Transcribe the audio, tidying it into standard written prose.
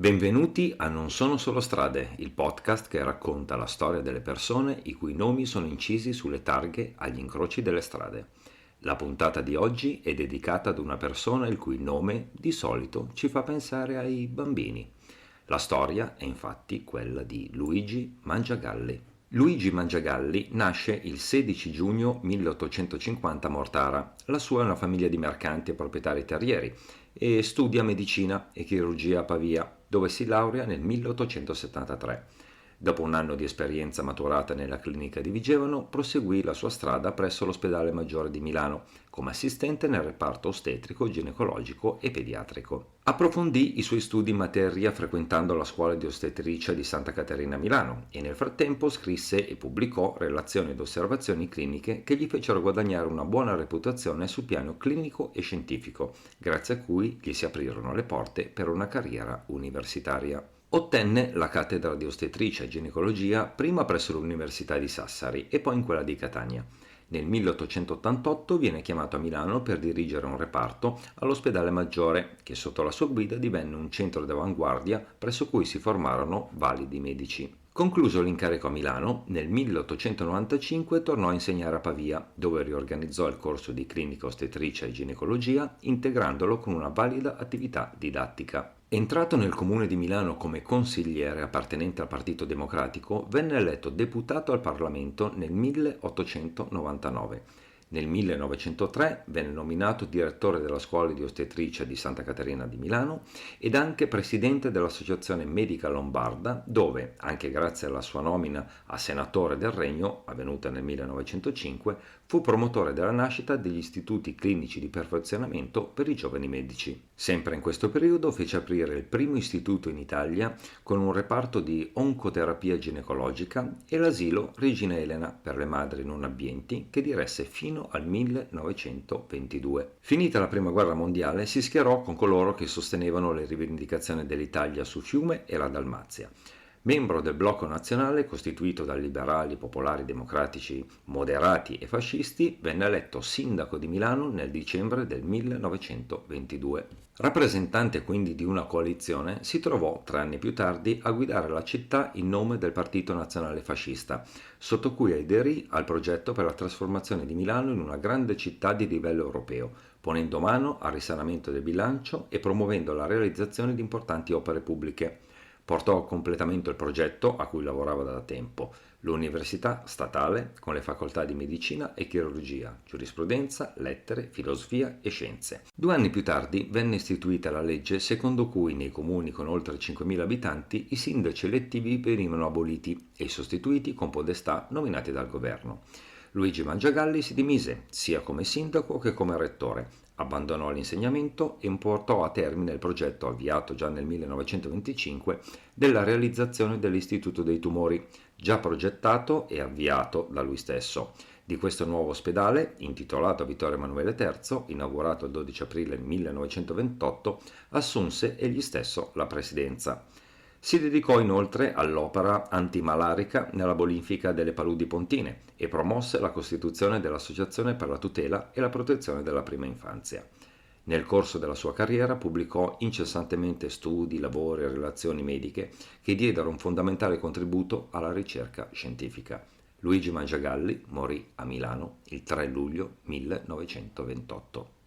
Benvenuti a Non sono solo strade, il podcast che racconta la storia delle persone i cui nomi sono incisi sulle targhe agli incroci delle strade. La puntata di oggi è dedicata ad una persona il cui nome di solito ci fa pensare ai bambini. La storia è infatti quella di Luigi Mangiagalli. Luigi Mangiagalli nasce il 16 giugno 1850 a Mortara. La sua è una famiglia di mercanti e proprietari terrieri e studia medicina e chirurgia a Pavia, dove si laurea nel 1873. Dopo un anno di esperienza maturata nella clinica di Vigevano, proseguì la sua strada presso l'ospedale maggiore di Milano, come assistente nel reparto ostetrico, ginecologico e pediatrico. Approfondì i suoi studi in materia frequentando la scuola di ostetricia di Santa Caterina a Milano e nel frattempo scrisse e pubblicò relazioni ed osservazioni cliniche che gli fecero guadagnare una buona reputazione sul piano clinico e scientifico, grazie a cui gli si aprirono le porte per una carriera universitaria. Ottenne la cattedra di ostetricia e ginecologia prima presso l'Università di Sassari e poi in quella di Catania. Nel 1888 viene chiamato a Milano per dirigere un reparto all'ospedale maggiore, che sotto la sua guida divenne un centro d'avanguardia presso cui si formarono validi medici. Concluso l'incarico a Milano, nel 1895 tornò a insegnare a Pavia, dove riorganizzò il corso di clinica ostetricia e ginecologia, integrandolo con una valida attività didattica. Entrato nel comune di Milano come consigliere appartenente al Partito Democratico, venne eletto deputato al Parlamento nel 1899. Nel 1903 venne nominato direttore della scuola di ostetricia di Santa Caterina di Milano ed anche presidente dell'Associazione Medica Lombarda, dove, anche grazie alla sua nomina a senatore del Regno, avvenuta nel 1905, fu promotore della nascita degli istituti clinici di perfezionamento per i giovani medici. Sempre in questo periodo fece aprire il primo istituto in Italia con un reparto di oncoterapia ginecologica e l'asilo Regina Elena per le madri non abbienti che diresse fino al 1922. Finita la prima guerra mondiale si schierò con coloro che sostenevano le rivendicazioni dell'Italia su Fiume e la Dalmazia. Membro del blocco nazionale costituito da liberali, popolari, democratici, moderati e fascisti, venne eletto sindaco di Milano nel dicembre del 1922. Rappresentante quindi di una coalizione, si trovò 3 anni più tardi a guidare la città in nome del Partito Nazionale Fascista, sotto cui aderì al progetto per la trasformazione di Milano in una grande città di livello europeo, ponendo mano al risanamento del bilancio e promuovendo la realizzazione di importanti opere pubbliche. Portò a completamento il progetto a cui lavorava da tempo, l'Università Statale con le facoltà di Medicina e Chirurgia, Giurisprudenza, Lettere, Filosofia e Scienze. 2 anni più tardi venne istituita la legge secondo cui nei comuni con oltre 5.000 abitanti i sindaci elettivi venivano aboliti e sostituiti con podestà nominati dal governo. Luigi Mangiagalli si dimise sia come sindaco che come rettore, abbandonò l'insegnamento e portò a termine il progetto avviato già nel 1925 della realizzazione dell'Istituto dei Tumori, già progettato e avviato da lui stesso. Di questo nuovo ospedale, intitolato a Vittorio Emanuele III, inaugurato il 12 aprile 1928, assunse egli stesso la presidenza. Si dedicò inoltre all'opera antimalarica nella bonifica delle paludi pontine e promosse la costituzione dell'Associazione per la tutela e la protezione della prima infanzia. Nel corso della sua carriera pubblicò incessantemente studi, lavori e relazioni mediche che diedero un fondamentale contributo alla ricerca scientifica. Luigi Mangiagalli morì a Milano il 3 luglio 1928.